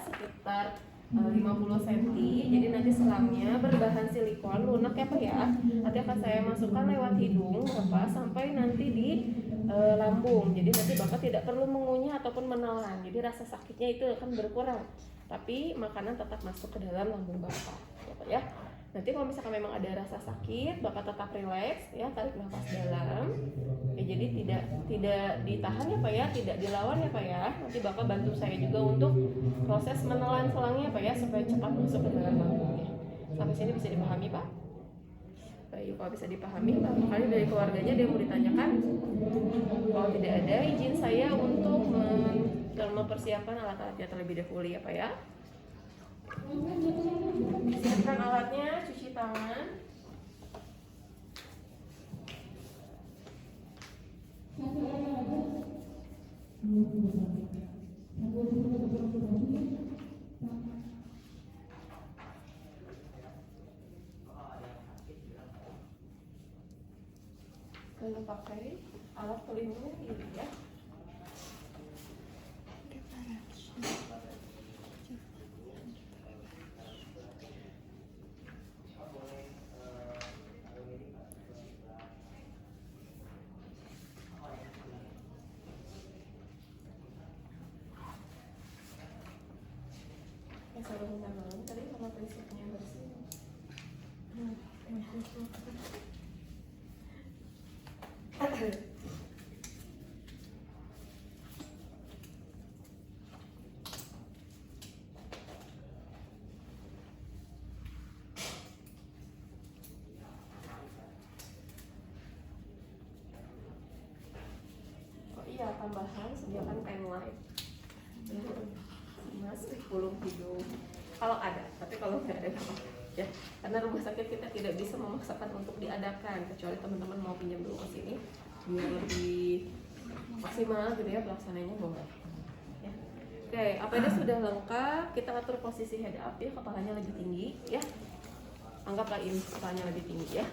sekitar 50 cm. Jadi nanti selangnya berbahan silikon lunak ya Pak ya. Nanti akan saya masukkan lewat hidung Bapak sampai nanti di lambung. Jadi nanti Bapak tidak perlu mengunyah ataupun menelan. Jadi rasa sakitnya itu akan berkurang. Tapi makanan tetap masuk ke dalam lambung Bapak ya Pak ya. Nanti kalau misalkan memang ada rasa sakit, Bapak tetap rileks ya, tarik nafas dalam. Ya, jadi tidak ditahan ya Pak ya, tidak dilawan ya Pak ya. Nanti Bapak bantu saya juga untuk proses menelan selangnya Pak ya, supaya cepat masuk ke dalam lambungnya. Sampai sini bisa dipahami Pak? Baik, kalau bisa dipahami, barangkali dari keluarganya ada yang mau ditanyakan. Kalau tidak ada, izin saya untuk mempersiapkan alat-alatnya terlebih dahulu ya Pak ya. Siapkan alatnya, cuci tangan. Lalu pakai alat pelindung ini ya. Saya minta maaf tadi sama prinsipnya bersih. Oh iya, tambahan sediakan pen light. Mas, pulung hidung kalau ada, tapi kalau nggak ada ya, karena rumah sakit kita tidak bisa memaksakan untuk diadakan, kecuali teman-teman mau pinjam dulu ke sini biar lebih maksimal gitu ya pelaksananya, boleh ya. Oke, APD sudah lengkap, kita atur posisi head up ya, kepalanya lebih tinggi ya, anggaplah ini kepalanya lebih tinggi ya.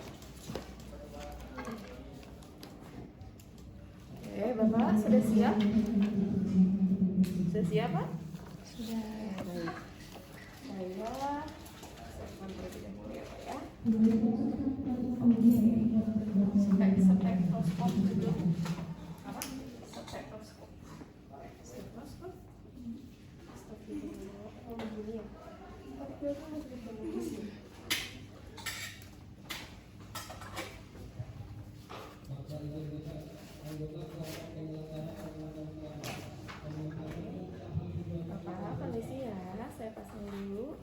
Oke Bapak, sudah siap? Sudah siap Pak? Sudah. Saya siapkan terlebih dahulu ya Pak ya. Stetoskop dulu. Apa? Stetoskop. Stetoskop. Astagfirullah. Oh begini ya. Tapi aku harus bisa. Bapak, kondisi ya, saya pasang dulu.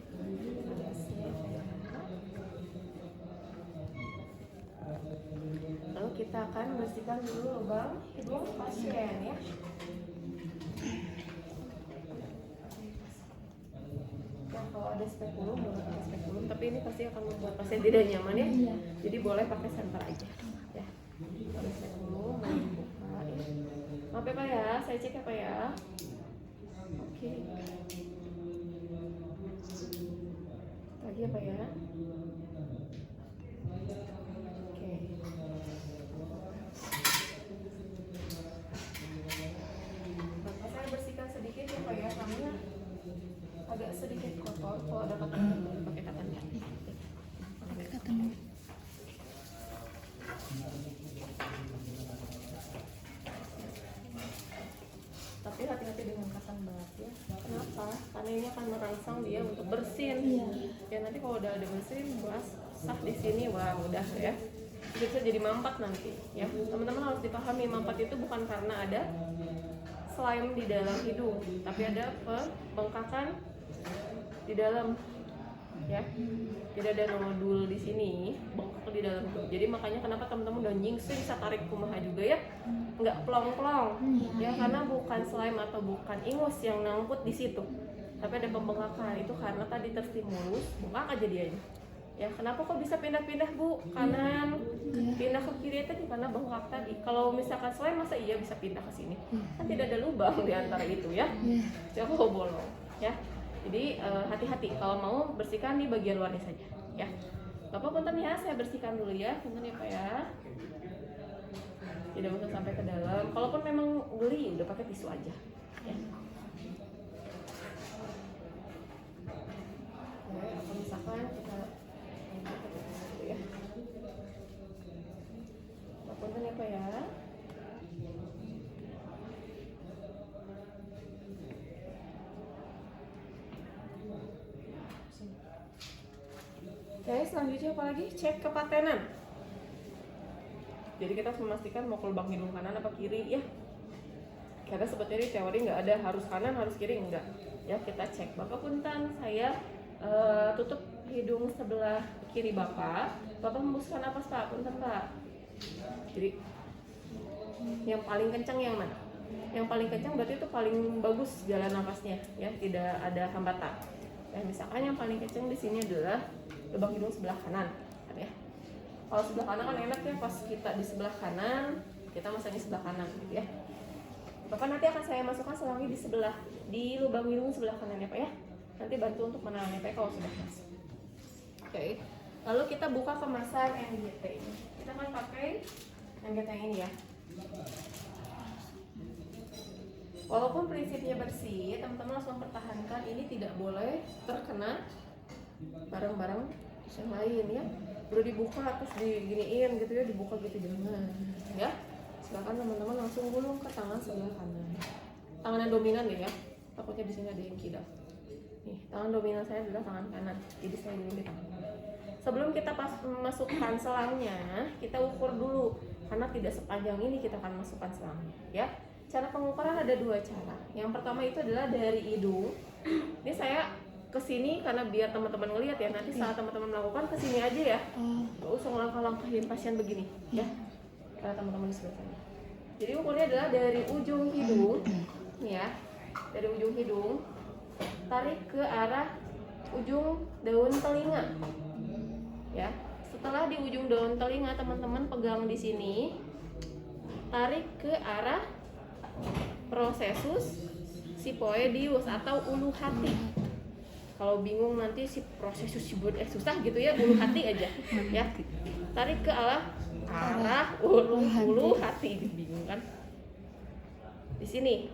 Lalu kita akan bersihkan dulu lubang hidung pasien ya. Ya, kalau ada spekulum boleh pakai spekulum, tapi ini pasti akan membuat pasien tidak nyaman ya. Jadi boleh pakai senter aja. Ya, pakai spekulum, buka. Ya. Maaf ya Pak ya, saya cek ya Pak ya. Oke. Lagi ya Pak ya. Oke. Bapak saya bersihkan sedikit ya Pak ya, karena agak sedikit kotor. Kalau ada katan pakai katan ya. Pakai katan. Tapi hati-hati dengan katan barat ya. Kenapa? Karena ini akan merangsang dia untuk bersin. Ya nanti kalau udah ada bersin, basah di sini, wah udah ya. Bisa jadi mampat nanti ya. Teman-teman harus dipahami, mampat itu bukan karena ada slime di dalam hidung, tapi ada pembengkakan di dalam ya. Tidak ada nodul di sini, bengkak di dalam hidung. Jadi makanya kenapa teman-teman udah nyingsing bisa tarik kumaha juga ya, nggak plong-plong ya, karena bukan slime atau bukan ingus yang nangkut di situ, tapi ada pembengkakan. Itu karena tadi terstimulus, bengkak aja dianya ya. Kenapa kok bisa pindah-pindah Bu, kanan pindah ke kiri tadi karena bengkak tadi. Kalau misalkan slime masa iya bisa pindah ke sini, kan tidak ada lubang di antara itu ya, coba bolong ya. Jadi hati-hati kalau mau bersihkan di bagian luarnya saja ya. Bapak punten ya, saya bersihkan dulu ya, punten ya Pak ya. Tidak usah sampai ke dalam. Kalaupun memang geli udah pakai tisu aja ya. Oke, selanjutnya apa lagi? Cek kepatenan. Jadi kita harus memastikan mau ke lubang hidung kanan apa kiri ya. Karena sebetulnya di teori nggak ada harus kanan harus kiri, enggak. Ya kita cek. Bapak punten, saya tutup hidung sebelah kiri Bapak. Bapak hembuskan napas Pak, punten Pak. Jadi yang paling kencang yang mana? Yang paling kencang berarti itu paling bagus jalan nafasnya, ya tidak ada hambatan. Dan misalkan yang paling kencang di sini adalah lubang hidung sebelah kanan, kan ya. Kalau sebelah kanan kan enak ya, pas kita di sebelah kanan, kita masangnya sebelah kanan, gitu ya. Bapak nanti akan saya masukkan selangi di lubang hidung sebelah kanan ya Pak ya. Nanti bantu untuk menelannya Pak kalau sudah masuk. Oke. Lalu kita buka kemasan NGT ini. Kita akan pakai NGT yang ini ya. Walaupun prinsipnya bersih, teman-teman harus mempertahankan ini tidak boleh terkena barang-barang yang lain ya. Udah dibuka terus diginiin gitu ya, dibuka gitu jangan ya. Silakan teman-teman langsung gulung ke tangan sebelah kanan. Tangan yang dominan ya. Takutnya di sini ada yang kidal. Nih, tangan dominan saya adalah tangan kanan. Jadi saya gulung di tangan kanan. Sebelum kita masukkan selangnya, kita ukur dulu karena tidak sepanjang ini kita akan masukkan selangnya ya. Cara pengukuran ada dua cara. Yang pertama itu adalah dari hidung. Ini saya kesini karena biar teman-teman ngelihat ya, nanti saat teman-teman melakukan kesini aja ya, nggak usah langkah-langkahin pasien begini ya, karena teman-teman di sebelah sana. Jadi ukurnya adalah dari ujung hidung nih ya, dari ujung hidung tarik ke arah ujung daun telinga ya. Setelah di ujung daun telinga teman-teman pegang di sini, tarik ke arah prosesus sipoedius atau ulu hati. Kalau bingung nanti si prosesus susah gitu ya, ulu hati aja ya. Tarik ke arah ulu hati, bingung kan? Di sini.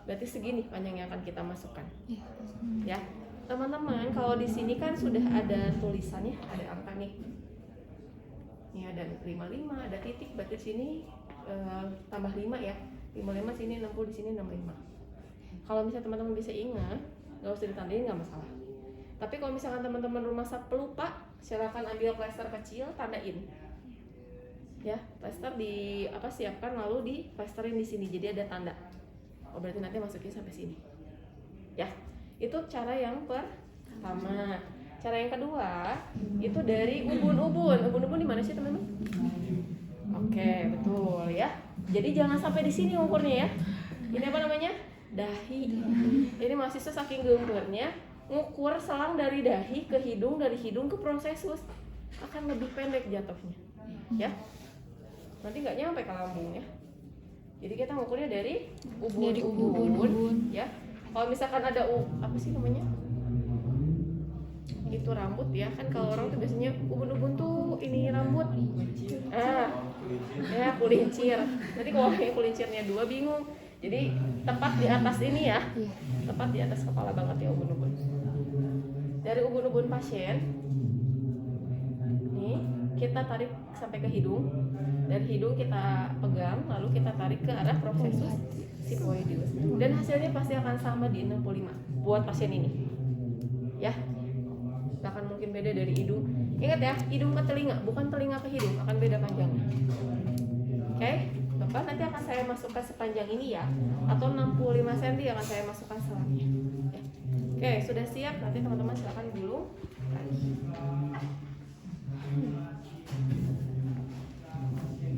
Berarti segini panjang yang akan kita masukkan. Ya. Teman-teman, kalau di sini kan sudah ada tulisannya, ada angka nih. Ini ada 55, ada titik, berarti di sini tambah 5 ya. 55 sini 60, di sini 65. Kalau misalnya teman-teman bisa ingat, nggak usah ditandain, nggak masalah. Tapi kalau misalkan teman-teman rumah sakit pelupa, silakan ambil plester kecil, tandain. Ya, plester siapkan lalu di plesterin di sini, jadi ada tanda. Oh berarti nanti masukin sampai sini. Ya, itu cara yang pertama. Cara yang kedua itu dari ubun-ubun. Ubun-ubun di mana sih teman-teman? Oke, betul ya. Jadi jangan sampai di sini ukurnya ya. Ini apa namanya? Dahi. Ini mahasiswa saking gembernya ngukur selang dari dahi ke hidung, dari hidung ke prosesus, akan lebih pendek jatuhnya ya. Nanti nggak nyampe ke lambung ya. Jadi kita ngukurnya dari ubun-ubun ya. Kalau misalkan ada apa sih namanya, itu rambut ya kan, kalau orang tuh biasanya ubun-ubun tuh ini rambut ya kulincir. Nanti kalau kayak kulincirnya 2 bingung. Jadi tepat di atas ini ya, tepat di atas kepala banget ya ubun-ubun. Dari ubun-ubun pasien, nih kita tarik sampai ke hidung. Dari hidung kita pegang, lalu kita tarik ke arah prosesus sipoedius. Dan hasilnya pasti akan sama di 65 buat pasien ini. Ya, nggak akan mungkin beda dari hidung. Ingat ya, hidung ke telinga, bukan telinga ke hidung, akan beda panjangnya. Oke? Bapak nanti akan saya masukkan sepanjang ini ya, atau 65 cm akan saya masukkan selangnya ya. Oke, sudah siap, nanti teman-teman silakan gulung lagi.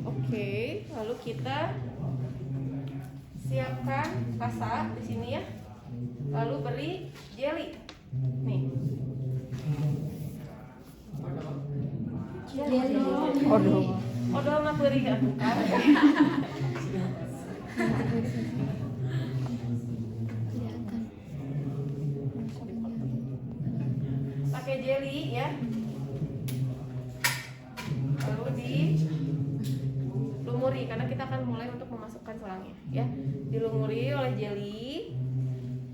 Oke, lalu kita siapkan kasa di sini ya, lalu beri jelly nih. Odol mah beri ya bukan. Pakai jelly ya. Lalu dilumuri karena kita akan mulai untuk memasukkan selangnya ya. Dilumuri oleh jelly.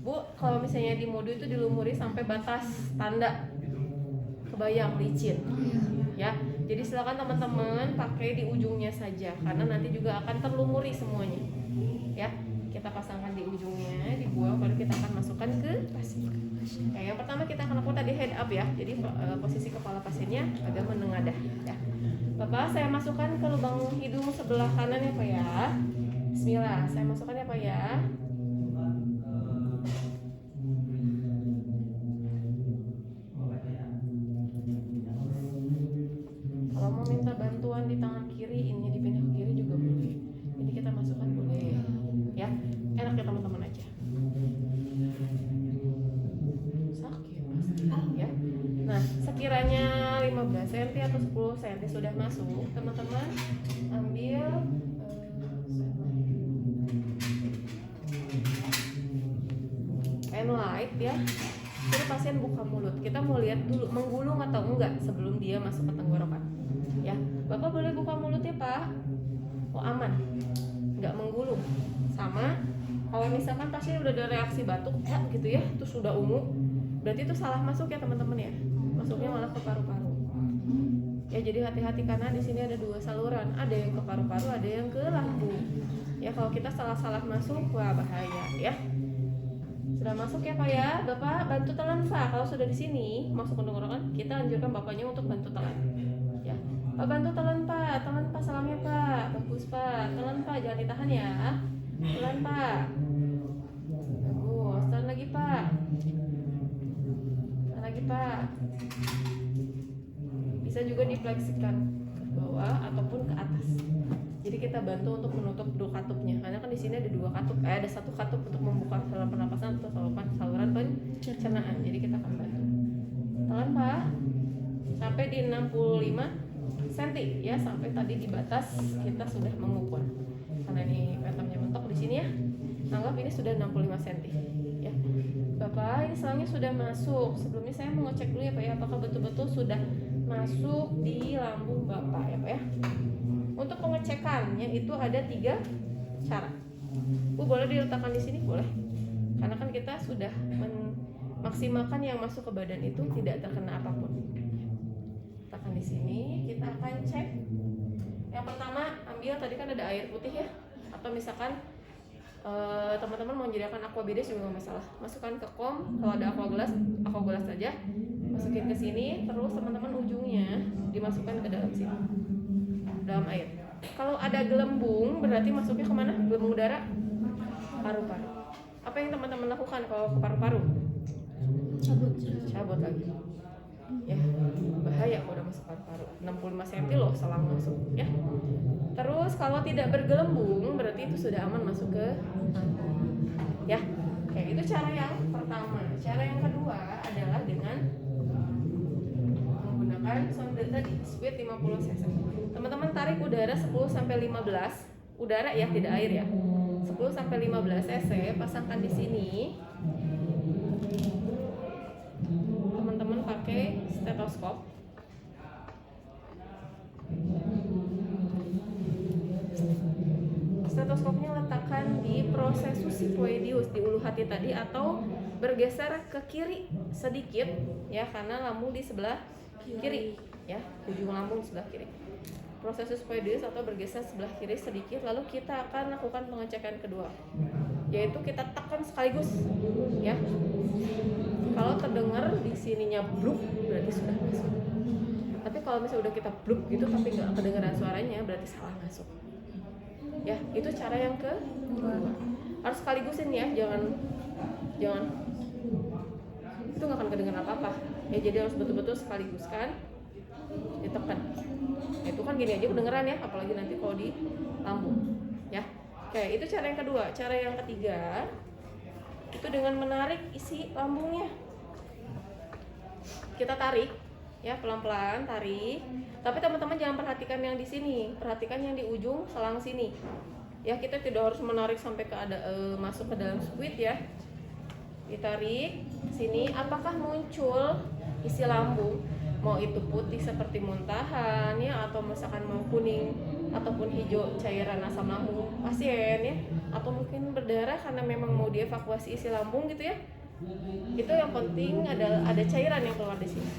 Bu, kalau misalnya di mode itu dilumuri sampai batas tanda kebayang licin ya. Jadi silakan teman-teman pakai di ujungnya saja karena nanti juga akan terlumuri semuanya ya. Kita pasangkan di ujungnya, dibuang, baru kita akan masukkan ke pasien. Yang pertama kita akan lakukan tadi head up up ya. Jadi posisi kepala pasiennya agak menengadah ya. Bapak, saya masukkan ke lubang hidung sebelah kanan ya Pak ya. Bismillah, saya masukkan ya Pak ya. Kalau mau minta bantuan di tangan kiri, ini dipindah ke kiri juga boleh. Ini kita masukkan boleh ya. Enak ya teman-teman aja. Sakit pasti ya. Nah, sekiranya 15 cm atau 10 cm sudah masuk, teman-teman ambil pen light ya. Jadi pasien buka mulut. Kita mau lihat dulu menggulung atau enggak sebelum dia masuk ke tenggorokan. Ya, Bapak boleh buka mulut ya Pak. Oh aman, nggak menggulung. Sama kalau misalkan pasien udah ada reaksi batuk gitu ya, terus sudah ungu, berarti itu salah masuk ya teman-teman ya. Masuknya malah ke paru-paru. Ya jadi hati-hati karena di sini ada dua saluran, ada yang ke paru-paru, ada yang ke lambung. Ya kalau kita salah-salah masuk, wah bahaya ya. Sudah masuk ya Pak ya, Bapak bantu telan Pak. Kalau sudah di sini masuk ke tenggorokan, kita anjurkan Bapaknya untuk bantu telan. Ya, Pak bantu telan Pak salamnya Pak, bagus Pak, telan Pak, jangan ditahan ya, telan Pak, bagus, telan lagi Pak, telan lagi Pak. Bisa juga difleksikan ke bawah ataupun ke atas. Jadi kita bantu untuk menutup dua katupnya, karena kan di sini ada dua katup, ada satu katup untuk membuka saluran pernapasan atau saluran pencernaan. Jadi kita akan bantu. Telan Pak, sampai di 65 cm ya, sampai tadi di batas kita sudah mengukur. Karena ini petamnya mentok di sini ya. Anggap ini sudah 65 cm ya. Bapak, ini selangnya sudah masuk. Sebelumnya saya mau ngecek dulu ya Pak ya, apakah betul-betul sudah masuk di lambung Bapak ya Pak ya. Untuk pengecekannya itu ada 3 cara. Bu boleh diletakkan di sini boleh. Karena kan kita sudah memaksimalkan yang masuk ke badan itu tidak terkena apapun. Letakkan di sini, kita akan cek. Yang pertama ambil tadi kan ada air putih ya. Atau misalkan teman-teman mau menyediakan aqua bides juga nggak masalah. Masukkan ke kom, kalau ada aqua gelas saja. Masukin ke sini, terus teman-teman ujungnya dimasukkan ke dalam sini. Dalam air. Kalau ada gelembung berarti masuknya kemana? Gelembung udara? Paru-paru. Apa yang teman-teman lakukan kalau ke paru-paru? Cabut lagi. Ya, bahaya kalau udah masuk paru-paru. 65 cm loh selang masuk ya. Terus kalau tidak bergelembung berarti itu sudah aman masuk ke ya. Oke, itu cara yang pertama. Cara yang kedua adalah dengan menggunakan sonde tadi, squeeze 50 cc. Teman-teman tarik udara 10 sampai 15, udara ya, tidak air ya. 10 sampai 15 cc, pasangkan di sini. Teman-teman pakai stetoskop. Stetoskopnya letakkan di prosesus sifoidius di ulu hati tadi atau bergeser ke kiri sedikit ya, karena lambung di sebelah kiri ya, ujung lambung sebelah kiri. Prosesus sifoidius atau bergeser sebelah kiri sedikit, lalu kita akan lakukan pengecekan kedua, yaitu kita tekan sekaligus ya. Kalau terdengar di sininya bluk berarti sudah masuk. Tapi kalau misalnya udah kita bluk gitu tapi nggak kedengaran suaranya berarti salah masuk. Ya, itu cara yang kedua. Harus sekaligusin ya, jangan itu nggak akan kedengaran apa-apa. Ya jadi harus betul-betul sekaligus kan, ditekan. Itu kan gini aja kedengeran ya, apalagi nanti kalau di lambung. Ya, oke itu cara yang kedua. Cara yang ketiga itu dengan menarik isi lambungnya. Kita tarik ya, pelan-pelan tarik. Tapi teman-teman jangan perhatikan yang di sini, perhatikan yang di ujung selang sini. Ya, kita tidak harus menarik sampai ke masuk ke dalam squid ya. Ditarik sini, apakah muncul isi lambung? Mau itu putih seperti muntahan ya, atau misalkan mau kuning ataupun hijau cairan asam lambung pasien ya, atau mungkin berdarah karena memang mau dievakuasi isi lambung gitu ya. Itu yang penting ada cairan yang keluar di sini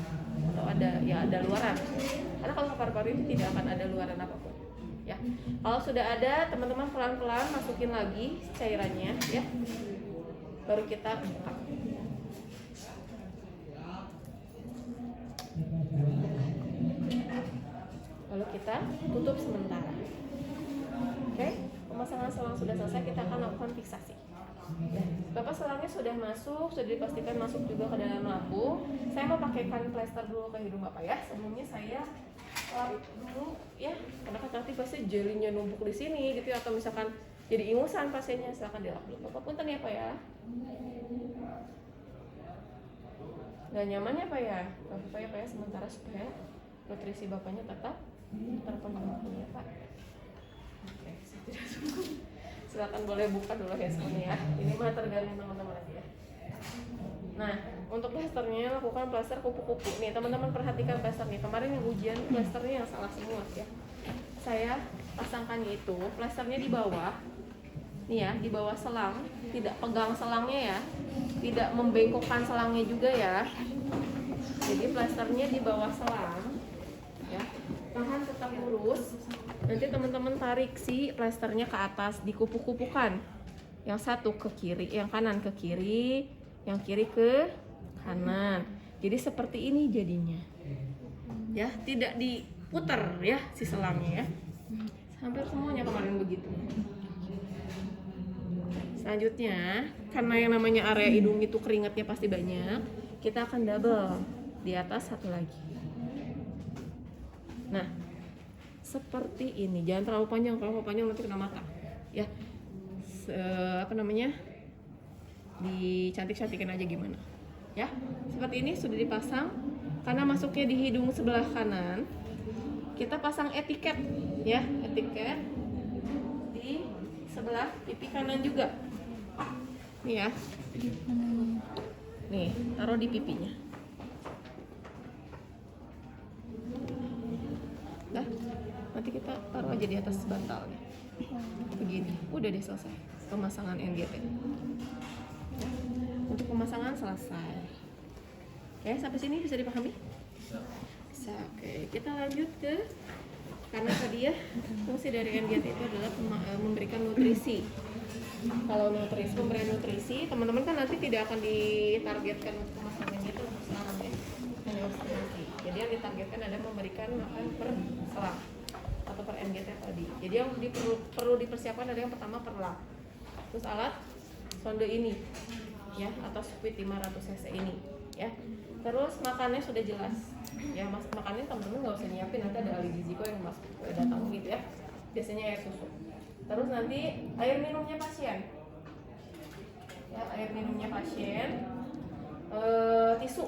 atau ada luaran. Karena kalau paru-paru itu tidak akan ada luaran apapun ya. Kalau sudah ada, teman-teman pelan-pelan masukin lagi cairannya ya, baru kita buka. kita tutup sementara. Oke, pemasangan selang sudah selesai, kita akan lakukan fiksasi. Bapak selangnya sudah masuk, sudah dipastikan masuk juga ke dalam lambung. Saya mau pakaikan plester dulu ke hidung Bapak ya. Sebelumnya saya lap dulu ya, karena kan nanti pasti jelinya numpuk di sini gitu ya, atau misalkan jadi ingusan pasiennya, silakan dilap dulu. Bapak punten ya Pak ya. Gak nyaman ya Pak ya? Gak apa-apa ya Pak ya, sementara supaya nutrisi Bapaknya tetap terpenuhi ya Pak. Oke, saya tidak cukup. Silakan boleh buka dulu ya semuanya ya. Ini mah tergantung teman-teman aja ya. Nah, untuk plasternya lakukan plaster kupu-kupu. Nih teman-teman perhatikan plasternya. Kemarin yang ujian plasternya yang salah semua ya. Saya pasangkannya itu plasternya di bawah. Nih ya, di bawah selang. Tidak pegang selangnya ya. Tidak membengkokkan selangnya juga ya. Jadi plasternya di bawah selang. Ya. Tahan tetap lurus. Nanti teman-teman tarik si plasternya ke atas, dikupu-kupukan. Yang satu ke kiri, yang kanan ke kiri, yang kiri ke kanan. Jadi seperti ini jadinya. Ya, tidak diputar ya si selangnya ya. Hampir semuanya kemarin begitu. Selanjutnya, karena yang namanya area hidung itu keringatnya pasti banyak, kita akan double di atas satu lagi. Nah, seperti ini, jangan terlalu panjang, kalau panjang nanti kena mata ya. Dicantik-cantikin aja gimana ya. Seperti ini sudah dipasang. Karena masuknya di hidung sebelah kanan, kita pasang etiket ya, etiket di sebelah pipi kanan juga nih ya. Nih, taruh di pipinya. Dah, nanti kita taruh aja di atas bantalnya. Begini, udah deh selesai pemasangan NGT. Untuk pemasangan selesai. Oke, sampai sini bisa dipahami? Bisa. Oke, kita lanjut ke, karena tadi ya fungsi dari NGT itu adalah memberikan nutrisi. Kalau pemberian nutrisi, teman-teman kan nanti tidak akan ditargetkan untuk pemasangan gitu untuk selang ya. Hanya nutrisi. Jadi yang ditargetkan adalah memberikan makan per selang atau per NGT tadi. Jadi yang perlu dipersiapkan adalah yang pertama per lap. Terus alat sonde ini ya, atau squid 500 cc ini ya. Terus makannya sudah jelas ya, makannya teman-teman nggak usah nyiapin, nanti ada ahli gizi kok yang datang gitu ya. Biasanya air susu. Terus nanti air minumnya pasien ya, air minumnya pasien, tisu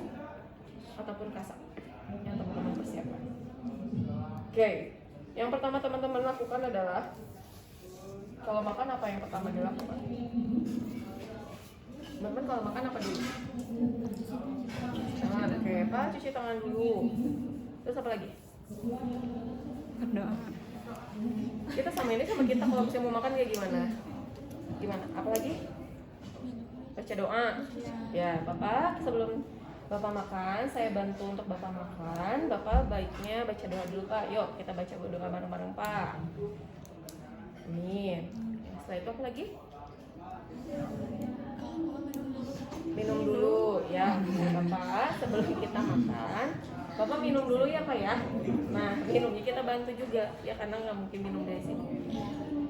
ataupun kasak yang teman-teman persiapkan. Oke, yang pertama teman-teman lakukan adalah, kalau makan apa yang pertama dilakukan? Teman-teman kalau makan apa dulu? Tangan, oke Pak, cuci tangan dulu. Terus apa lagi? Berdoa. Kita sama ini sama kita kalau misalnya mau makan kayak gimana? Gimana? Apa lagi? Baca doa. Ya, Bapak sebelum Bapak makan, saya bantu untuk Bapak makan. Bapak baiknya baca doa dulu Pak. Yuk kita baca doa bareng-bareng Pak. Amin. Setelah itu apa lagi? Minum dulu ya Bapak. Sebelum kita makan, Bapak minum dulu ya Pak ya. Nah, minumnya kita bantu juga ya, karena nggak mungkin minum dari sini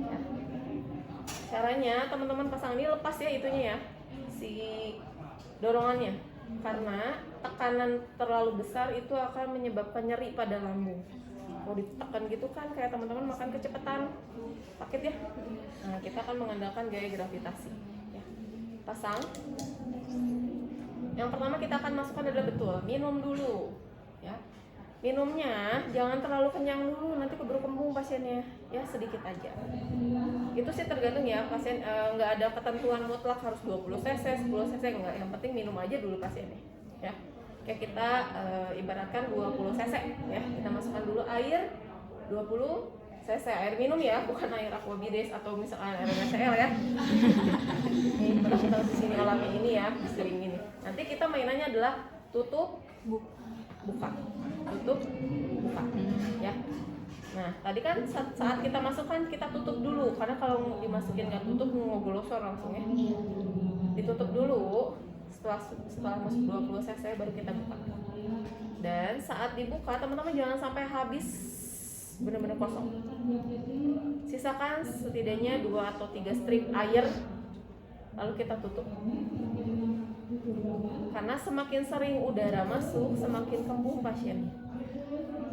ya. Caranya teman-teman pasang ini, lepas ya itunya ya, si dorongannya, karena tekanan terlalu besar itu akan menyebabkan nyeri pada lambung. Kalau ditekan gitu kan kayak teman-teman makan kecepatan, sakit ya. Nah, kita akan mengandalkan gaya gravitasi ya. Pasang. Yang pertama kita akan masukkan adalah betul minum dulu ya. Minumnya jangan terlalu kenyang dulu, nanti keburu kembung pasiennya ya, sedikit aja. Itu sih tergantung ya pasien, nggak ada ketentuan mutlak harus 20 cc, 10 cc enggak, yang penting minum aja dulu pasiennya ya. Kayak kita ibaratkan 20 cc ya, kita masukkan dulu air 20 cc, air minum ya, bukan air aquabides atau misalkan air MCL ya. Ini kita di sini alami ini ya, sering ini. Nanti kita mainannya adalah tutup buka, tutup buka ya. Nah tadi kan saat kita masukkan kita tutup dulu, karena kalau dimasukin nggak tutup ngogolosor langsung ya. Ditutup dulu, setelah masuk 20 cc baru kita buka. Dan saat dibuka teman-teman jangan sampai habis benar-benar kosong. Sisakan setidaknya 2 atau 3 strip air, lalu kita tutup. Karena semakin sering udara masuk, semakin sembuh pasien.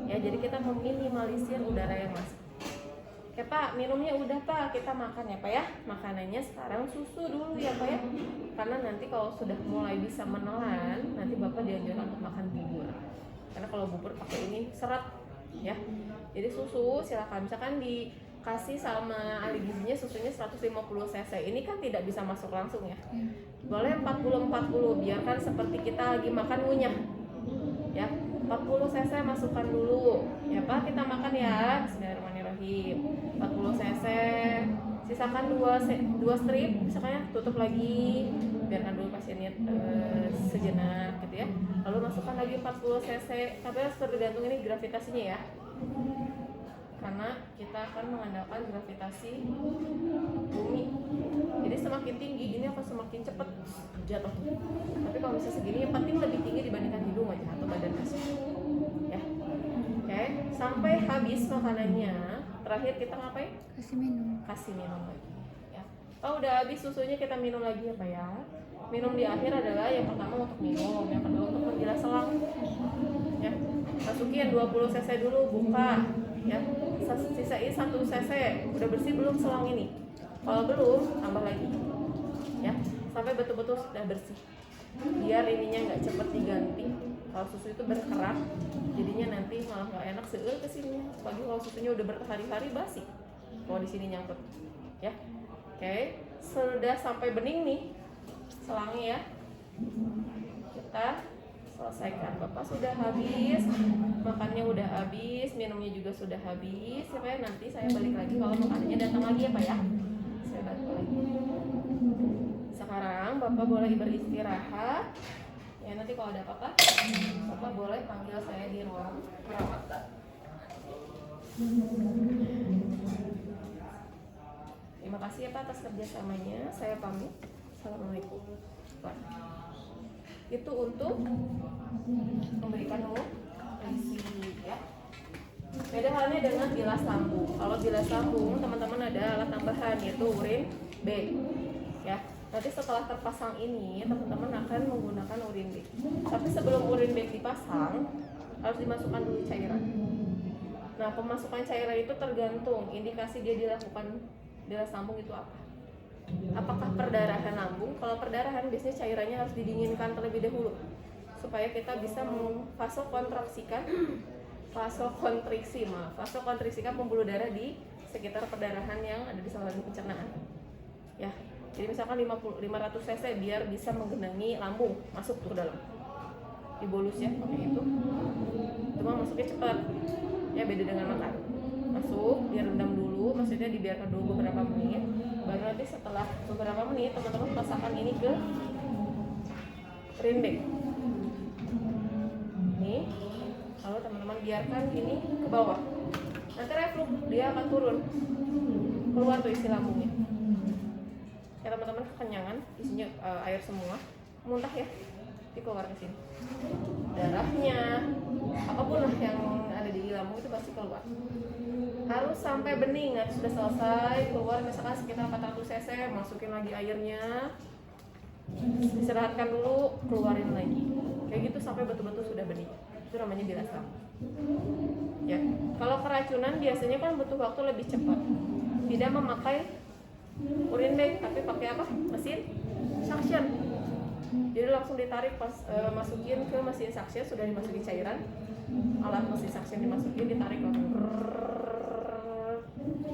Ya, jadi kita meminimalisir udara yang masuk. Oke Pak, minumnya udah Pak, kita makan ya Pak ya. Makanannya sekarang susu dulu ya Pak ya. Karena nanti kalau sudah mulai bisa menelan, nanti Bapak dianjurkan untuk makan bubur. Karena kalau bubur pakai ini serat ya. Jadi susu silakan, misalkan dikasih sama ahli gizinya susunya 150 cc. Ini kan tidak bisa masuk langsung ya. Boleh 40-40, biarkan seperti kita lagi makan ngunyah. Ya, 40 cc masukkan dulu. Ya Pak, kita makan ya. Bismillahirrahmanirrahim. 40 cc. Sisakan 2 strip, misalkan tutup lagi. Biarkan dulu pasiennya sejenak gitu ya. Lalu masukkan lagi 40 cc. Tapi harus tergantung ini gravitasinya ya. Karena kita akan mengandalkan gravitasi bumi. Jadi semakin tinggi ini akan semakin cepat jatuh. Tapi kalau misalnya segini yang penting lebih tinggi dibandingkan hidung aja atau badan pasien. Ya. Oke, sampai habis makanannya. Terakhir kita ngapain? Kasih minum lagi. Ya. Kalau udah habis susunya kita minum lagi ya Pak ya. Minum di akhir adalah yang pertama untuk minum, yang kedua untuk menjelas selang. Ya. Masukin 20 cc dulu, buka. Ya. Sisain 1 cc. Udah bersih belum selang ini? Kalau belum, tambah lagi. Ya. Sampai betul-betul sudah bersih. Biar ininya nggak cepat diganti. Kalau susu itu berkerak, jadinya nanti malah nggak enak seueur kesini. Apalagi kalau susunya udah berhari-hari basi. Kalau di sini nyangkut. Ya. Oke. Sudah sampai bening nih selangnya ya. Kita selesaikan. Bapak sudah habis, makannya udah habis, minumnya juga sudah habis. Supaya nanti saya balik lagi kalau makanannya datang lagi ya Pak ya. Saya bantu lagi. Sekarang Bapak boleh beristirahat. Ya nanti kalau ada apa-apa, Bapak boleh panggil saya di ruang perawatan. Terima kasih ya Pak atas kerjasamanya. Saya pamit. Assalamualaikum. Itu untuk memberikan nutrisi ya. Beda halnya dengan bilas lambung. Kalau bilas lambung teman-teman ada alat tambahan yaitu urin bag ya. Nanti setelah terpasang ini teman-teman akan menggunakan urin bag. Tapi sebelum urin bag dipasang harus dimasukkan dulu cairan. Nah pemasukan cairan itu tergantung indikasi dia dilakukan bilas lambung itu apa. Apakah perdarahan lambung? Kalau perdarahan biasanya cairannya harus didinginkan terlebih dahulu supaya kita bisa vasokonstriksikan pembuluh darah di sekitar perdarahan yang ada di saluran pencernaan. Ya, jadi misalkan 500 cc biar bisa menggenangi lambung masuk ke dalam. Dibolus ya, pakai itu. Cuma masuknya cepat. Ya beda dengan makan. Masuk, direndam dulu, maksudnya dibiarkan dulu beberapa menit. Baru nanti setelah beberapa menit teman-teman pasangkan ini ke urin bag. Nih, lalu teman-teman biarkan ini ke bawah. Nanti reflux dia akan turun, keluar tuh isi lambungnya. Ya teman-teman kekenyangan, isinya air semua, muntah ya, dikeluar ke sini. Darahnya, apapun lah yang ada di lambung itu pasti keluar. Harus sampai bening, harus sudah selesai keluar misalkan sekitar 400 cc, masukin lagi airnya, istirahatkan dulu, keluarin lagi. Kayak gitu sampai betul-betul sudah bening. Itu namanya bilas lambung. Ya, kalau keracunan biasanya kan butuh waktu lebih cepat. Tidak memakai urin bag, tapi pakai apa? Mesin suction. Jadi langsung ditarik pas masukin ke mesin suction, sudah dimasukin cairan. Alat mesin suction dimasukin, ditarik langsung.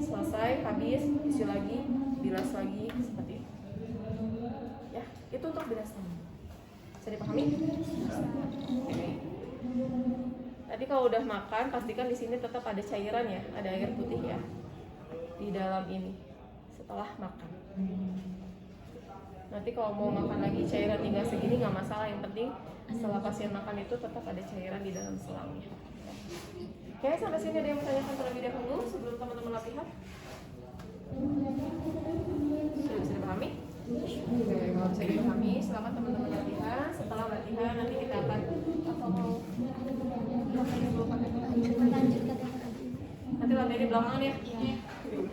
Selesai, habis, isi lagi, bilas lagi, seperti itu. Ya, itu untuk bilas lambung. Bisa dipahami? Oke. Tadi kalau udah makan, pastikan di sini tetap ada cairan ya, ada air putih ya di dalam ini. Setelah makan. Nanti kalau mau makan lagi cairan tinggal segini nggak masalah. Yang penting setelah pasien makan itu tetap ada cairan di dalam selangnya. Oke, sampai sini ada yang bertanyakan terlebih dahulu sebelum teman-teman latihan? Sudah bisa dipahami? Oke, kalau bisa dipahami, selamat teman-teman latihan. Setelah latihan nanti kita akan nanti lantai di belakangan ya. Iya.